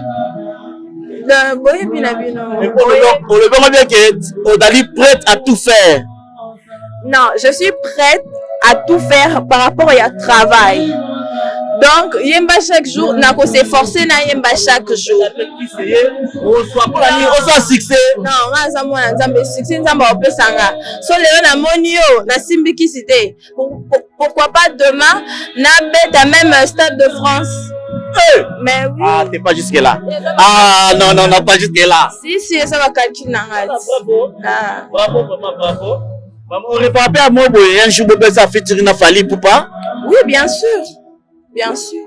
[SPEAKER 1] Le boye bina bino.
[SPEAKER 3] On le voit bien que Odali prête à tout faire.
[SPEAKER 1] Non, je suis prête à tout faire par rapport à travail. Donc, yemba chaque jour, nako s'efforcer na yemba chaque jour.
[SPEAKER 3] On soit succès.
[SPEAKER 1] Non, on a moi nzambe succès nzambe opesanga. So lelo na monio na simbiki cité. Pourquoi pas demain na bête à même Stade de France. Mais oui.
[SPEAKER 3] Ah, t'es pas jusque là. Ah non, pas jusque là.
[SPEAKER 1] Si, ça va calculer nanga.
[SPEAKER 3] Bravo, bravo. Maman, on répare pas à moi, un jour, ça fait tirer na Fally Ipupa.
[SPEAKER 1] Oui, bien sûr. Bien sûr.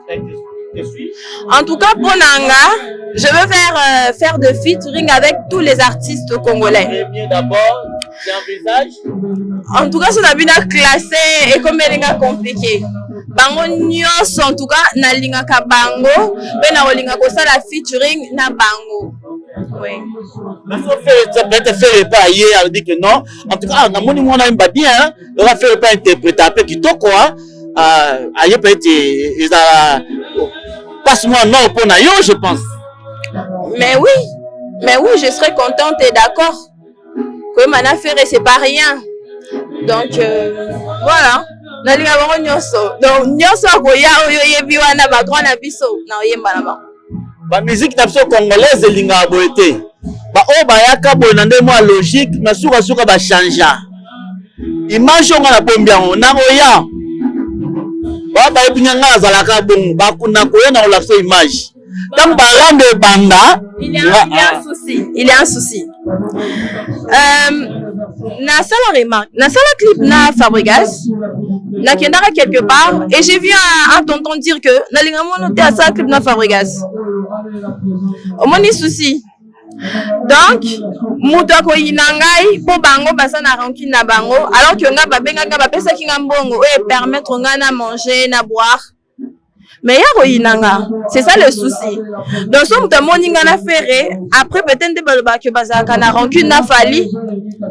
[SPEAKER 1] En tout cas, pour Nanga, je veux faire de featuring avec tous les artistes congolais.
[SPEAKER 3] D'abord, c'est un visage.
[SPEAKER 1] En tout cas, ça a bien classé et comme elle est compliqué. Bango nyos, en tout cas, na linga ka bango, ben na linga ko ça la featuring na bango. Oui.
[SPEAKER 3] Mais ça peut-être faire pas hier, elle dit que non. En tout cas, na moni mona imba bien, on va faire pas interpréter après qui to quoi. Aïe peut-être ils a passe-moi non pour nayo je pense.
[SPEAKER 1] Mais oui, je serais contente et d'accord. Que mana faire c'est pas rien. Donc voilà. Na linga bango nyoso. Donc nyoso ko ya oyo yebi wana ba grand na biso na yemba na ba.
[SPEAKER 3] Ba musique na biso congolaise linga boete. Ba o ba yaka boye na ndemo logique na suka ba changer. Image on na pombia on na oya. Ba epinyanga zalaka bon ba kuna koya na olapso image. Tant barande banda,
[SPEAKER 1] il y a un souci. Il y a un souci. Na sala remarque, na sala clip na Fabregas, na kendara quelque part et j'ai vu un tonton dire que na linga mono te sala clip na Fabregas. Au moins ni souci. Donc, muto ko inangai po bango basa na rancune na bango alors que nga babenga nga bapesa kinga mbongo et permettre nga na manger na boire. Mais c'est ça le souci. Donc, si on a fait, après peut-être que bazaka na rancune na Fally,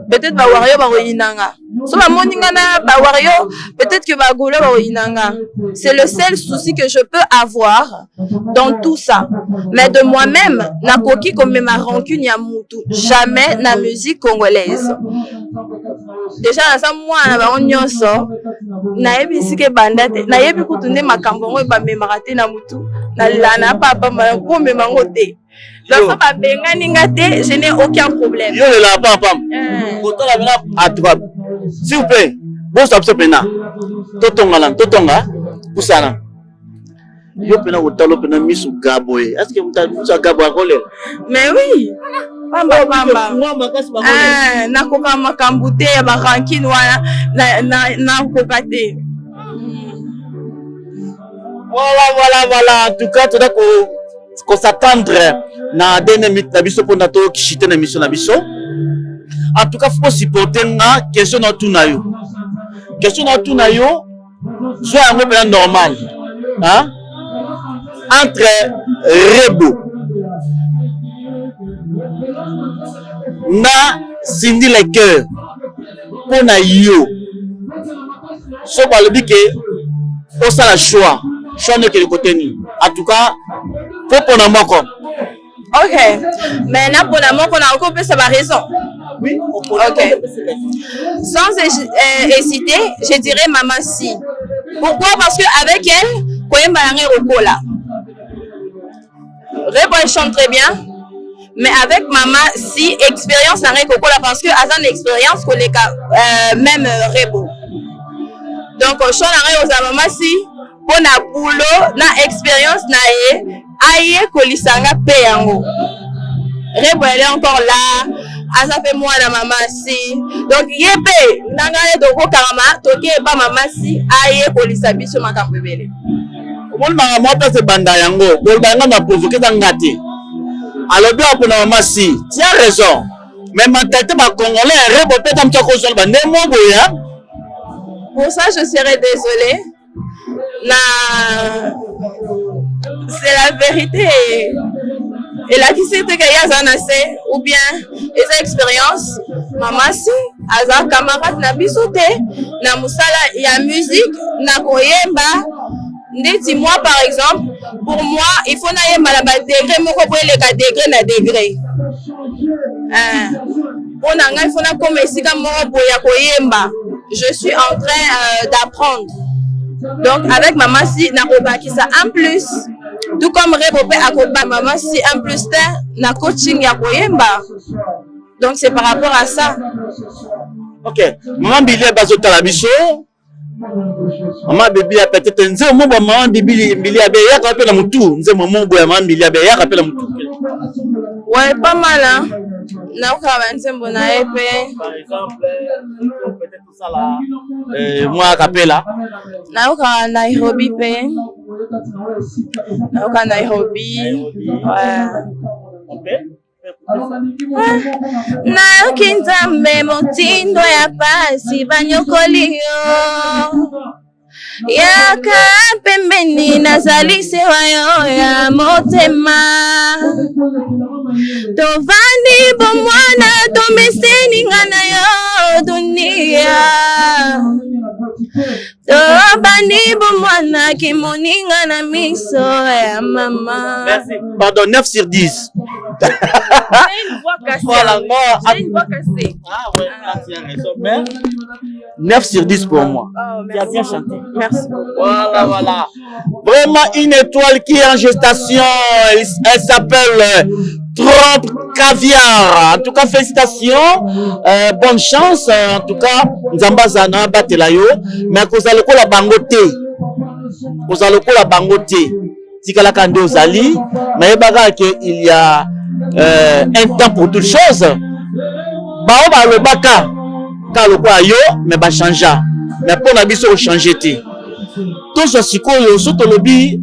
[SPEAKER 1] peut-être ba wario ba inanga. Si on a ba wario, peut-être que ba golo ba inanga. C'est le seul souci que je peux avoir dans tout ça. Mais de moi-même, na koki comme ma rancune ya mutu, jamais na musique congolaise. Déjà na ça moi na ba onyoso, na yebi sike bandate, na yebi kutunde makambo ngo ba maraté na mutu na lana papa ma ko me mangote donc ça va benga ningate je n'ai aucun problème
[SPEAKER 3] yo le la papa autant la bena à trois s'il vous plaît bon ça se pena totonga kusana yo pena utalo pena misu gaboy est-ce que muta gabo akole
[SPEAKER 1] mais oui pamba na koka makambute ya ba rancune wana na kokate.
[SPEAKER 3] Voilà. En tout cas, tu dois qu'on s'attendre na dernière minute na biso pour nato qui chite na mission na biso. En tout cas, faut supporter na question na tout na yo. Question na tout na yo, soit un peu normal. Hein? Entre Rebo na Cindy le cœur pour na yo. So ba le dit que on ça la choix n'est que le côté ni. En tout cas, faut pour nous encore.
[SPEAKER 1] Ok, mais là pour nous on a encore plus sa raison.
[SPEAKER 3] Oui.
[SPEAKER 1] Ok. Sans hésiter, je dirais Maman Si. Pourquoi? Parce que avec elle, Koyem Balangé Rokola. Rebo elle chante très bien, mais avec Maman Si, expérience Balangé Rokola parce que Azan expérience que les même Rebo. Donc on chante aux Maman Si. Pour na boulot, na expérience na ye, aye kolisanga pe yango. Rebo elle est encore là, asa fait moi na Maman Si. Donc yebe, nanga le doko karama, toke ba Maman Si, aye kolisa biso makambebele.
[SPEAKER 3] Mon maman passe banda yango, pour banga m'a provoqué dans ngati. Alors bien pour maman si, tu as raison. Mais mentalité ma congolais, rebo peut-être un petit peu sur le bandé mon boya.
[SPEAKER 1] Pour ça, je serais désolée. C'est la vérité. Et là, qui sait que y a zanase ou bien les expériences, maman si, aza camarade na bisote, na musala ya musique, na koyemba. Ndeti moi par exemple, pour moi, il faut na yemba na ba degré moko pour les degré na degré. Pour nanga il faut na comme esika moko pour ya koyemba. Je suis en train d'apprendre. Donc avec maman si na kobaki ça en plus. Tout comme Rebopé à Koba, maman si un plus na coaching ya koyemba. Donc c'est par rapport à ça.
[SPEAKER 3] Ok, maman Billy a bazo talabiso. Maman Bibi a peut-être nze mo ba maman Bibi Billy a beya ka pela mutu, nze maman boya maman Billy a beya ka pela mutu.
[SPEAKER 1] Ouais, pas mal hein. Na ka ba nzembo na epe.
[SPEAKER 3] Par exemple, peut-être ça là. Moi capella.
[SPEAKER 1] Na ka Nairobi pe. Na ka Nairobi. Ouais. Na kinzambe motindo ya pasi banyokolio yaka pembeni nazalise wayo ya motema tovandi bomwana tomeseni ngana yo dunia tovandi bomwana kimoninga na miso ya mama.
[SPEAKER 3] Merci. Pardon, 9 sur 10.
[SPEAKER 1] J'ai une voix cassée.
[SPEAKER 3] Voilà,
[SPEAKER 1] j'ai une voix cassée.
[SPEAKER 3] Ah ouais, tu as raison. Mais 9 sur 10 pour moi.
[SPEAKER 1] Oh,
[SPEAKER 3] tu as bien chanté.
[SPEAKER 1] Merci beaucoup.
[SPEAKER 3] Voilà, voilà. Vraiment une étoile qui est en gestation. Elle s'appelle Trompe Caviar. En tout cas, félicitations. Bonne chance. En tout cas, Nzambazana Batelayo. Mais vous allez la bangote. Vous allez la bangote. Tikala Kande Ozali. Mais il y a un temps pour toutes choses. Bah, le baka. Car le quoi yo, mais bah changea. Mais pour la biso changer té. Tout ce siko yo, surtout le bi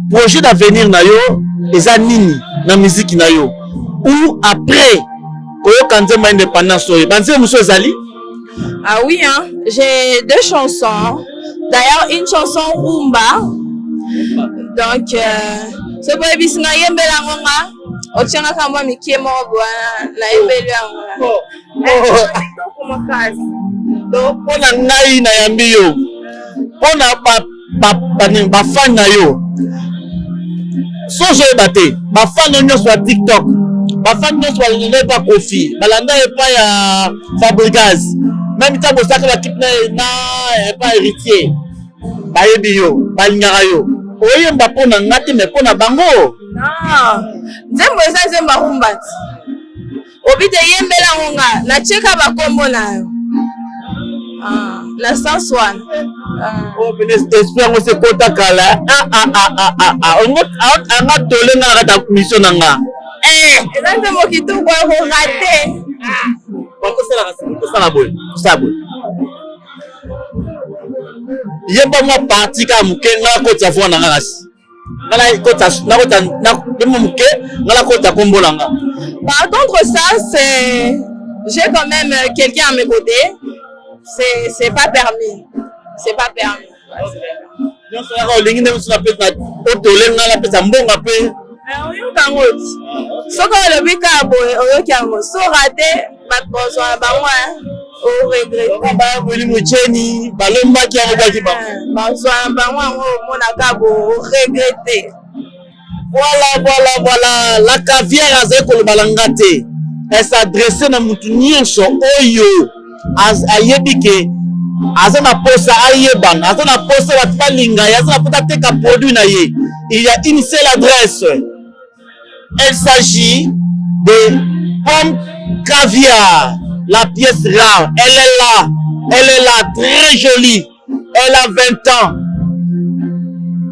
[SPEAKER 3] projet d'avenir na yo, les anini na musique na yo. Ou après, koyo kanze ma indépendance yo. Banze muso Zali.
[SPEAKER 1] Ah oui hein, j'ai 2 chansons. D'ailleurs une chanson rumba. Donc c'est pour bisinga yembela ngonga. Otianga kamba mikie mo bwana na yembelu yango.
[SPEAKER 3] Donc pour la ngai na yambi yo. Pour na ba fan na yo. Sans je batté, ba fan no sur TikTok. Ba fan no sur le pas Kofi. Balanda e pas ya Fabregas. Même temps ça que la type na pas héritier. Ba yebi yo, ba lingara yo. Oye mba pona ngati me pona bango.
[SPEAKER 1] Non. Nzembo eza nzemba humbati. Obite yembela ngonga na cheka bakombo nayo. La sans one.
[SPEAKER 3] Oh ministre espère ngo se kota kala. Anga tolenga na kata mission nanga.
[SPEAKER 1] Eza nzembo kitoko ko raté.
[SPEAKER 3] Bako sala boy. Ça boy. Yemba moi parti ka mukenga ko tafwa nanga ngasi. Ngala ko ta na ko ta na demo muke ngala ko ta kombolanga.
[SPEAKER 1] Par contre ça c'est j'ai quand même quelqu'un à mes côtés. C'est pas permis. C'est pas permis.
[SPEAKER 3] Non ça ra olingi ne so na pesa otolenga la pesa mbonga pe.
[SPEAKER 1] Oyo kangoti. Soko le bika boy oyo kyango. So raté ba besoin ba moi. Au regret.
[SPEAKER 3] Ba boli mucheni balomba ki abaki ba.
[SPEAKER 1] Ba besoin ba moi mona kabo regretter.
[SPEAKER 3] Voilà. La caviar azeko le balangate. Elle s'adresse na mutu nyonso oyo ayebike azana posa ayebanga azana posa batba linga azana pota teka produit na ye. Il y a une seule adresse. Elle s'agit de Pomme Caviar, la pièce rare. Elle est là, très jolie. Elle a 20 ans.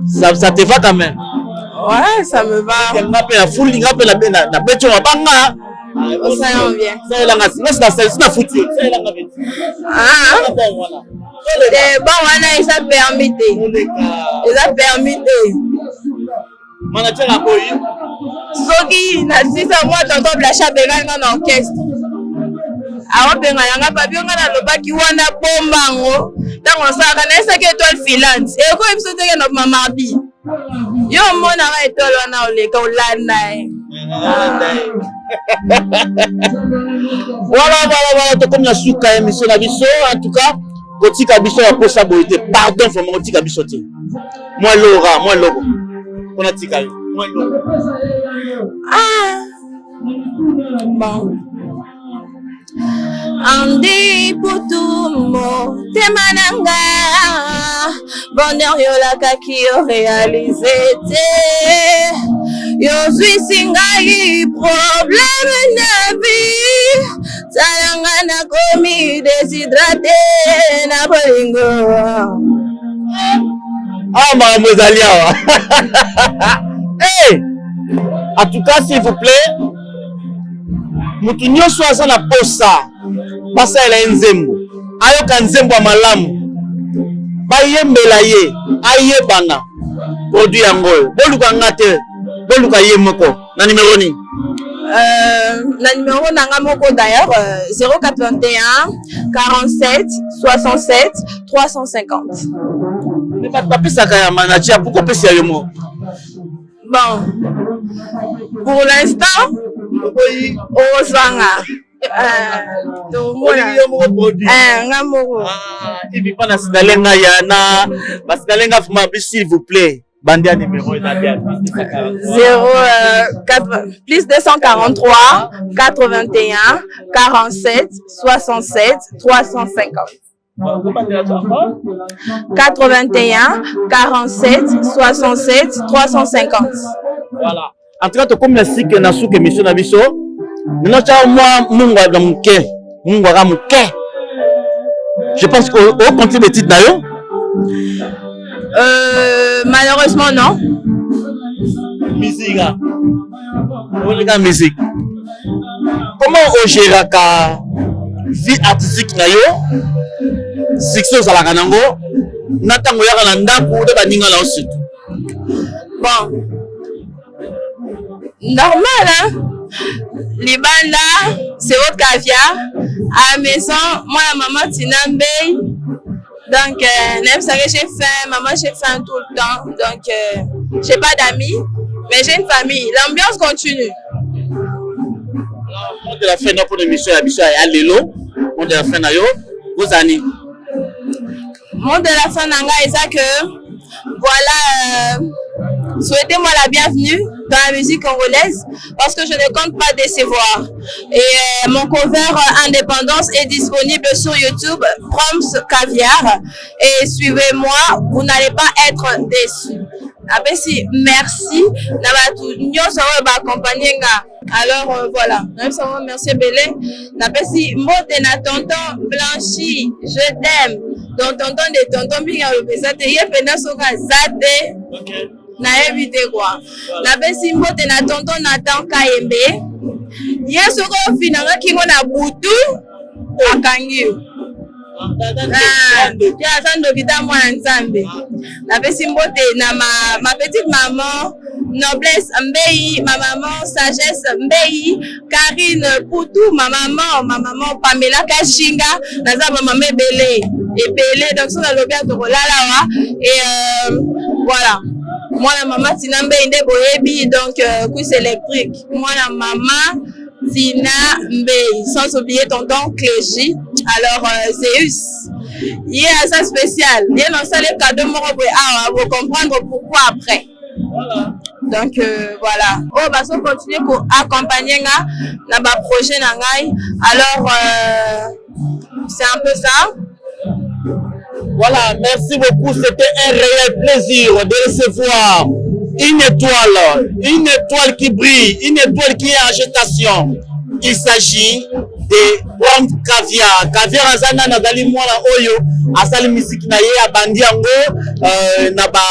[SPEAKER 3] Ça te va quand même?
[SPEAKER 1] Ouais, ça me va.
[SPEAKER 3] Elle m'appelle la foule, elle m'appelle la bête, on va banga.
[SPEAKER 1] Ça y est, on vient.
[SPEAKER 3] Ça y est, c'est la foutu.
[SPEAKER 1] Ah, bon wana eza permis te. Eza permis te.
[SPEAKER 3] Manager aboyi.
[SPEAKER 1] Soki na sisa moi tonton Blacha benga na orchestre. Awa benga yanga papi nga na lobaki wana bombango. Tango saka na esaki étoile filante. E ko ebiso teke no mamabi. Yo mona ga étoile wana oleka olanda.
[SPEAKER 3] Voilà, to comme la souka émission na biso en tout cas, kotika biso ya posa boité. Pardon vraiment kotika biso te. Moi Laura, moi logo. On a tika yo. Moi logo.
[SPEAKER 1] Ah. Bon. Andi putumo temananga bonheur yo la kaki yo réalisé te yo suis singai problème na vie salanga na komi déshydraté na bolingo
[SPEAKER 3] ah mademoiselle awa hey en tout cas s'il vous plaît mutu nyonso aza na posa basalela ye nzembo ayoka nzembo ya malamu bayembela ye ayebana produit yango oyo boluka nga te boluka ye moko na numéro nini
[SPEAKER 1] na numéro nanga moko d'ailleurs 081 47 67 350
[SPEAKER 3] me bato bapesaka ya manager pourquoi opesa yo moko
[SPEAKER 1] bon pour l'instant ozanga
[SPEAKER 3] ivipa na sinalenga yana basinalenga fuma s'il vous plaît bandi ya numéro
[SPEAKER 1] plus 243 81 47 67 350 81 47 67 350
[SPEAKER 3] voilà. En tout cas, tu comme la sique na souke émission na biso. Maintenant, tu as moi mungwa na muke, mungwa ga muke. Je pense que au compte des titres na yo.
[SPEAKER 1] Malheureusement non.
[SPEAKER 3] Musique. On regarde musique. Comment on gère ka vie artistique na yo? Succès za la kanango. Natango ya na ndaku de baninga na aussi.
[SPEAKER 1] Bon. Normal, hein? Libanda, c'est votre caviar. À la maison, moi, la maman Tinambé. Donc, même ça que j'ai faim, maman, j'ai faim tout le temps. Donc, j'ai pas d'amis, mais j'ai une famille. L'ambiance continue.
[SPEAKER 3] On de la fin pour l'émission, la mission est à l'élo. On de la fin, vous allez.
[SPEAKER 1] Mon de la fin, c'est ça que, voilà. Souhaitez-moi la bienvenue dans la musique congolaise parce que je ne compte pas décevoir. Et mon cover Indépendance est disponible sur YouTube, Proms Caviar. Et suivez-moi, vous n'allez pas être déçus. Merci. Alors voilà, merci Belé. Merci Mote na tonton Blanchi, je t'aime. Donc tonton de tonton Binga le pesate, yé pena soka zate. Na évité quoi. Na besi mbote na tonton Nathan Kayembe. Yeso ko finanga kingo na butu akangi. Ya sando kita mwana nzambe. Na besi mbote na ma petite maman Noblesse Mbei, ma maman Sagesse Mbei, Karine Poutou, ma maman Pamela Kashinga, naza ma maman Belé et Belé, donc sur la lobby de Rolala et voilà. Moi la maman Tina Mbei de Boebi, donc couche électrique. Moi la maman Tina Mbei, sans oublier tonton Clégy. Alors Zeus, il y a ça spécial. Il y a dans ça les cadeaux à vous comprendre pourquoi après. Voilà. Donc voilà. Oh bah ça continue pour accompagner na ba projet na ngai. Alors c'est un peu ça.
[SPEAKER 3] Voilà, merci beaucoup. C'était un réel plaisir de recevoir une étoile qui brille, une étoile qui est en agitation. Il s'agit de Proms Caviar. Caviar azana na zali mwana oyo asali musique na ye abandi yango na ba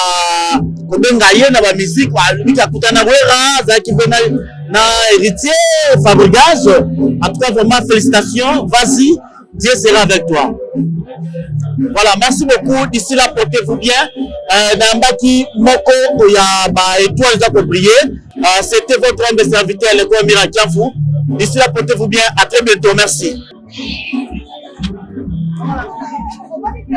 [SPEAKER 3] kobenga ye na ba musique alibika kutana wera zaki bena na héritier Fabregas. En tout cas vraiment félicitations. Vas-y, Dieu sera avec toi. Voilà, merci beaucoup. D'ici là, portez-vous bien. Nambaki Moko Oya étoile za briller. C'était votre homme de serviteur, le Mirakiafou. D'ici là, portez-vous bien. À très bientôt. Merci.